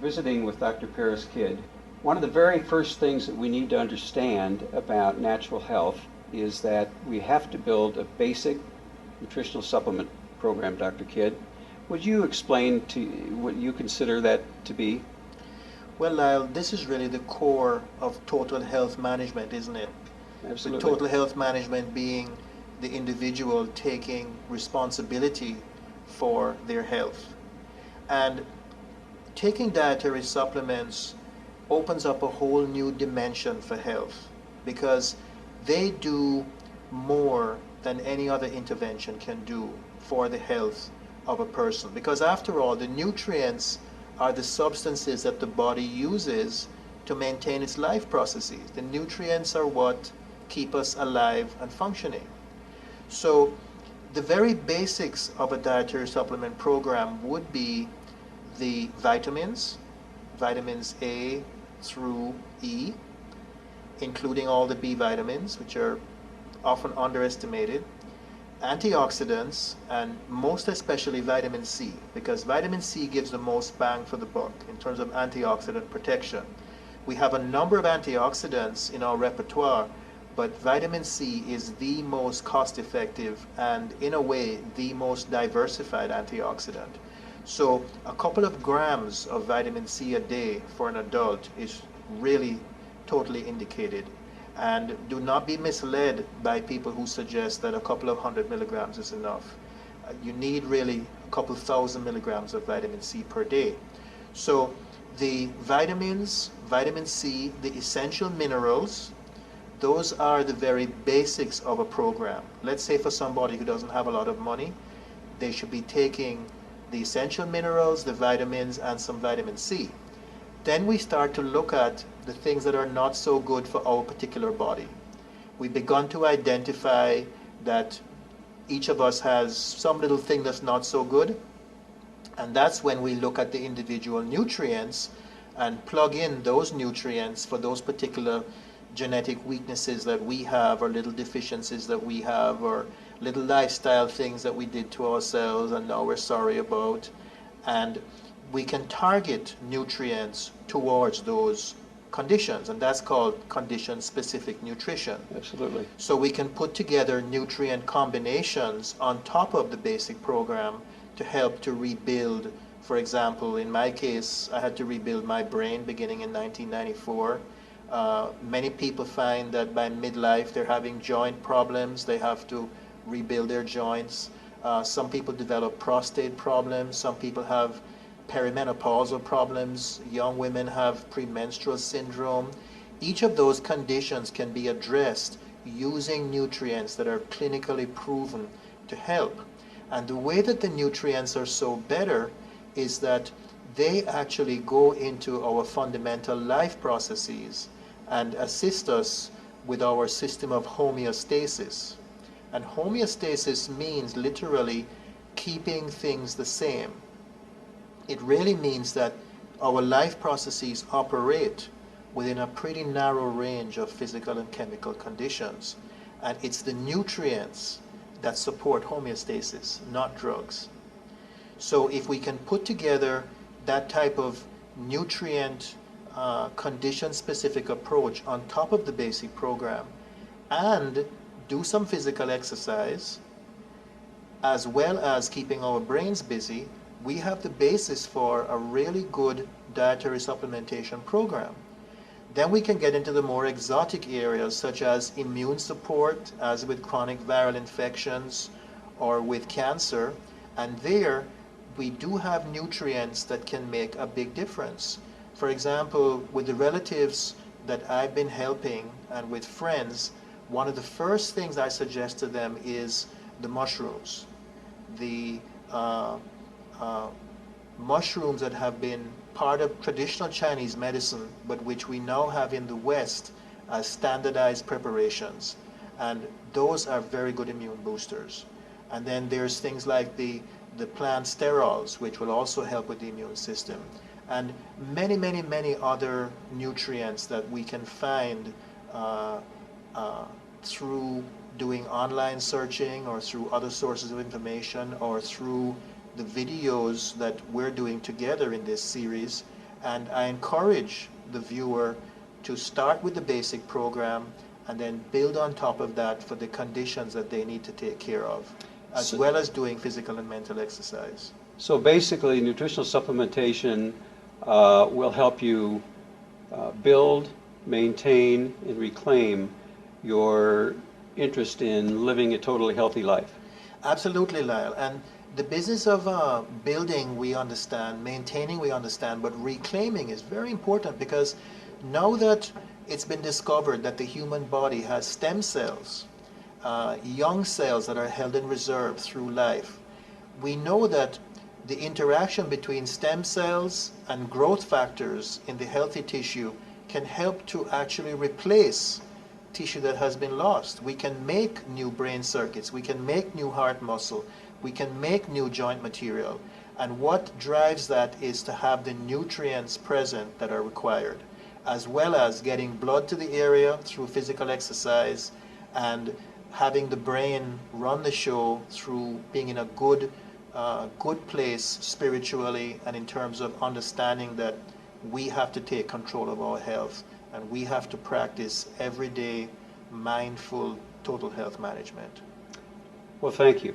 visiting with Dr. Paris Kidd, one of the very first things that we need to understand about natural health is that we have to build a basic nutritional supplement program, Dr. Kidd. Would you explain to what you consider that to be? Well, Lyle, this is really the core of total health management, isn't it? Absolutely. The total health management being the individual taking responsibility for their health. And taking dietary supplements opens up a whole new dimension for health because they do more than any other intervention can do for the health of a person. Because after all, the nutrients are the substances that the body uses to maintain its life processes. The nutrients are what keep us alive and functioning. So the very basics of a dietary supplement program would be the vitamins A through E, including all the B vitamins, which are often underestimated, antioxidants, and most especially vitamin C, because vitamin C gives the most bang for the buck in terms of antioxidant protection. We have a number of antioxidants in our repertoire, but vitamin C is the most cost-effective and, in a way, the most diversified antioxidant. So a couple of grams of vitamin C a day for an adult is really totally indicated. And do not be misled by people who suggest that a couple of 100 milligrams is enough. You need really a couple thousand milligrams of vitamin C per day. So the vitamins, vitamin C, the essential minerals, those are the very basics of a program. Let's say for somebody who doesn't have a lot of money, they should be taking the essential minerals, the vitamins, and some vitamin C. Then we start to look at the things that are not so good for our particular body. We've begun to identify that each of us has some little thing that's not so good, and that's when we look at the individual nutrients and plug in those nutrients for those particular genetic weaknesses that we have, or little deficiencies that we have, or little lifestyle things that we did to ourselves and now we're sorry about. And we can target nutrients towards those conditions, and that's called condition-specific nutrition. Absolutely. So we can put together nutrient combinations on top of the basic program to help to rebuild. For example, in my case, I had to rebuild my brain beginning in 1994. Many people find that by midlife they're having joint problems. They have to rebuild their joints. Some people develop prostate problems. Some people have perimenopausal problems. Young women have premenstrual syndrome. Each of those conditions can be addressed using nutrients that are clinically proven to help. And the way that the nutrients are so better is that they actually go into our fundamental life processes and assist us with our system of homeostasis. And homeostasis means literally keeping things the same. It really means that our life processes operate within a pretty narrow range of physical and chemical conditions. And it's the nutrients that support homeostasis, not drugs. So if we can put together that type of nutrient condition-specific approach on top of the basic program and do some physical exercise, as well as keeping our brains busy, we have the basis for a really good dietary supplementation program. Then we can get into the more exotic areas such as immune support, as with chronic viral infections or with cancer, and there we do have nutrients that can make a big difference. For example, with the relatives that I've been helping and with friends, one of the first things I suggest to them is the mushrooms. The mushrooms that have been part of traditional Chinese medicine, but which we now have in the West as standardized preparations. And those are very good immune boosters. And then there's things like the plant sterols, which will also help with the immune system. And many, many, many other nutrients that we can find through doing online searching or through other sources of information or through the videos that we're doing together in this series. And I encourage the viewer to start with the basic program and then build on top of that for the conditions that they need to take care of, as well as doing physical and mental exercise. So basically, nutritional supplementation will help you build, maintain, and reclaim your interest in living a totally healthy life. Absolutely, Lyle. And the business of building, we understand, maintaining, we understand, but reclaiming is very important, because now that it's been discovered that the human body has stem cells, young cells that are held in reserve through life, we know that the interaction between stem cells and growth factors in the healthy tissue can help to actually replace tissue that has been lost. We can make new brain circuits, we can make new heart muscle, we can make new joint material. And what drives that is to have the nutrients present that are required, as well as getting blood to the area through physical exercise and having the brain run the show through being in a good place spiritually, and in terms of understanding that we have to take control of our health and we have to practice everyday mindful total health management. Well, thank you.